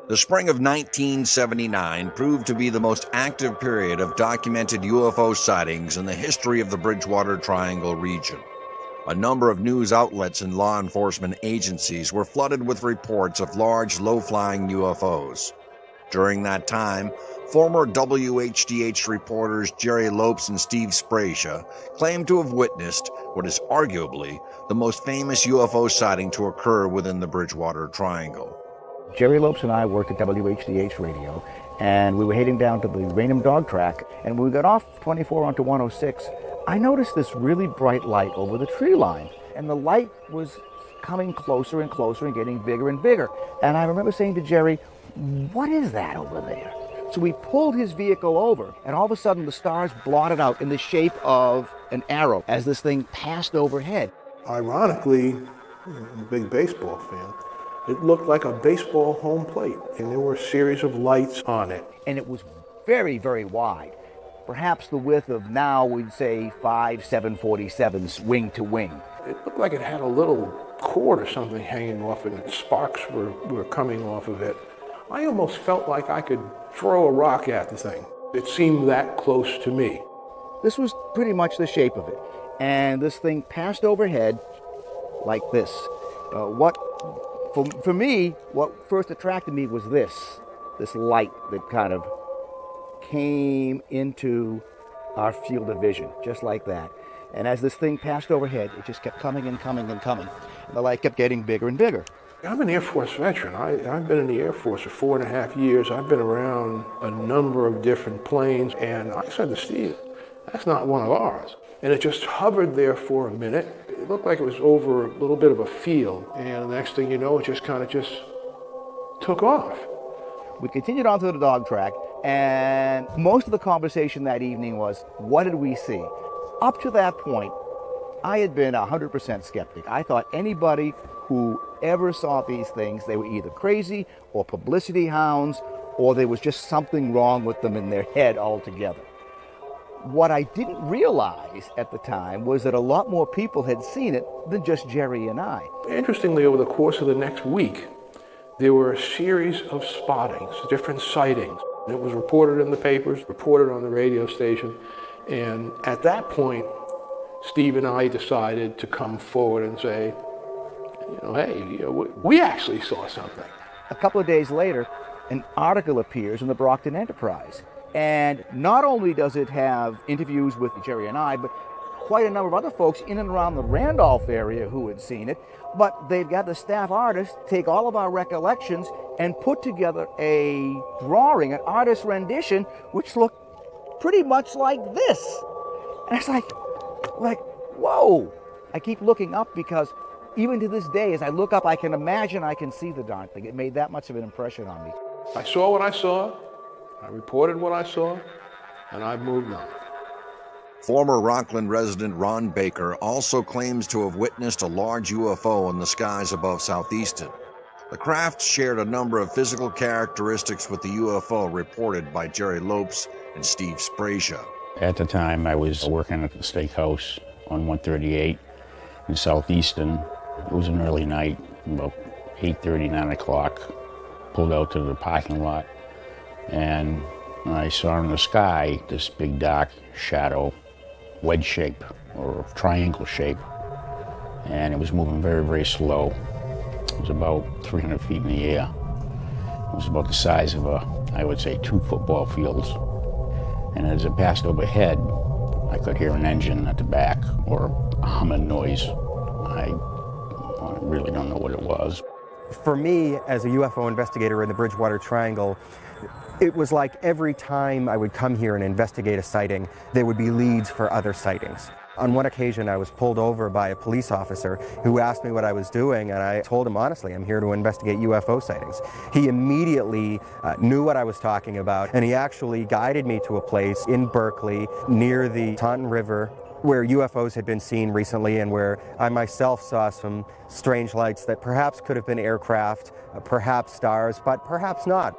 The spring of 1979 proved to be the most active period of documented UFO sightings in the history of the Bridgewater Triangle region. A number of news outlets and law enforcement agencies were flooded with reports of large, low-flying UFOs. During that time, former WHDH reporters Jerry Lopes and Steve Spracia claimed to have witnessed what is arguably the most famous UFO sighting to occur within the Bridgewater Triangle. Jerry Lopes and I worked at WHDH Radio, and we were heading down to the Raynham Dog Track, and when we got off 24 onto 106, I noticed this really bright light over the tree line, and the light was coming closer and closer and getting bigger and bigger. And I remember saying to Jerry, "What is that over there?" So we pulled his vehicle over, and all of a sudden the stars blotted out in the shape of an arrow as this thing passed overhead. Ironically, I'm a big baseball fan, it looked like a baseball home plate, and there were a series of lights on it. And it was very, very wide. Perhaps the width of now, we'd say 5 747s wing to wing. It looked like it had a little cord or something hanging off it, and sparks were coming off of it. I almost felt like I could throw a rock at the thing. It seemed that close to me. This was pretty much the shape of it. And this thing passed overhead like this. For me, what first attracted me was this light that kind of came into our field of vision, just like that. And as this thing passed overhead, it just kept coming and coming and coming. The light kept getting bigger and bigger. I'm an Air Force veteran. I've been in the Air Force for 4.5 years. I've been around a number of different planes, and I said to Steve, that's not one of ours. And it just hovered there for a minute. It looked like it was over a little bit of a field, and the next thing you know, it just kind of took off. We continued on to the dog track, and most of the conversation that evening was, what did we see? Up to that point, I had been 100% skeptic. I thought anybody who ever saw these things, they were either crazy or publicity hounds, or there was just something wrong with them in their head altogether. What I didn't realize at the time was that a lot more people had seen it than just Jerry and I. Interestingly, over the course of the next week, there were a series of spottings, different sightings. It was reported in the papers, reported on the radio station, and at that point, Steve and I decided to come forward and say, hey, we actually saw something. A couple of days later, an article appears in the Brockton Enterprise. And not only does it have interviews with Jerry and I, but quite a number of other folks in and around the Randolph area who had seen it. But they've got the staff artist take all of our recollections and put together a drawing, an artist rendition, which looked pretty much like this. And it's like, whoa. I keep looking up because even to this day, as I look up, I can imagine I can see the darn thing. It made that much of an impression on me. I saw what I saw. I reported what I saw, and I've moved on. Former Rockland resident Ron Baker also claims to have witnessed a large UFO in the skies above Southeastern. The craft shared a number of physical characteristics with the UFO reported by Jerry Lopes and Steve Spracia. At the time, I was working at the steakhouse on 138 in Southeastern. It was an early night, about 8:30, 9 o'clock. Pulled out to the parking lot, and I saw in the sky this big dark shadow, wedge shape or triangle shape, and it was moving very, very slow. It was about 300 feet in the air. It was about the size of I would say 2 football fields. And as it passed overhead, I could hear an engine at the back or a humming noise. I really don't know what it was. For me, as a UFO investigator in the Bridgewater Triangle, it was like every time I would come here and investigate a sighting, there would be leads for other sightings. On one occasion, I was pulled over by a police officer who asked me what I was doing, and I told him honestly, I'm here to investigate UFO sightings. He immediately knew what I was talking about, and he actually guided me to a place in Berkeley near the Taunton River where UFOs had been seen recently and where I myself saw some strange lights that perhaps could have been aircraft, perhaps stars, but perhaps not.